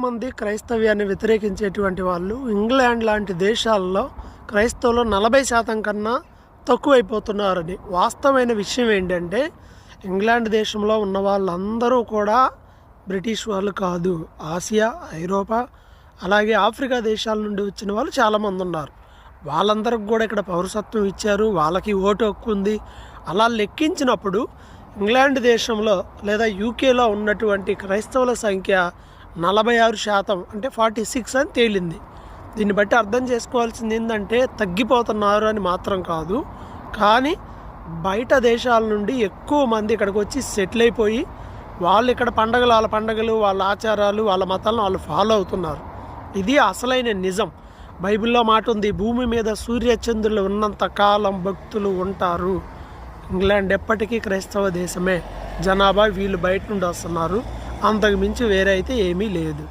మంది క్రైస్తవ్యాన్ని వ్యతిరేకించేటువంటి వాళ్ళు ఇంగ్లాండ్ లాంటి దేశాల్లో క్రైస్తవులు 40% కన్నా తక్కువైపోతున్నారని. వాస్తవమైన విషయం ఏంటంటే ఇంగ్లాండ్ దేశంలో ఉన్న వాళ్ళందరూ కూడా బ్రిటిష్ వాళ్ళు కాదు. ఆసియా, ఐరోపా, అలాగే ఆఫ్రికా దేశాల నుండి వచ్చిన వాళ్ళు చాలామంది ఉన్నారు. వాళ్ళందరికి కూడా ఇక్కడ పౌరసత్వం ఇచ్చారు, వాళ్ళకి ఓటు హక్కు ఉంది. అలా లెక్కించినప్పుడు ఇంగ్లాండ్ దేశంలో లేదా యూకేలో ఉన్నటువంటి క్రైస్తవుల సంఖ్య 46%, అంటే 46 అని తేలింది. దీన్ని బట్టి అర్థం చేసుకోవాల్సింది ఏంటంటే తగ్గిపోతున్నారు అని మాత్రం కాదు, కానీ బయట దేశాల నుండి ఎక్కువ మంది ఇక్కడికి వచ్చి సెటిల్ అయిపోయి వాళ్ళు ఇక్కడ వాళ్ళ పండగలు, వాళ్ళ ఆచారాలు, వాళ్ళ మతాలను వాళ్ళు ఫాలో అవుతున్నారు. ఇది అసలైన నిజం. బైబిల్లో మాట ఉంది, భూమి మీద సూర్యచంద్రులు ఉన్నంత కాలం భక్తులు ఉంటారు. ఇంగ్లాండ్ ఎప్పటికీ క్రైస్తవ దేశమే. జనాభా వీళ్ళు బయట నుండి వస్తున్నారు, అంతకు మించి వేరే అయితే ఏమీ లేదు.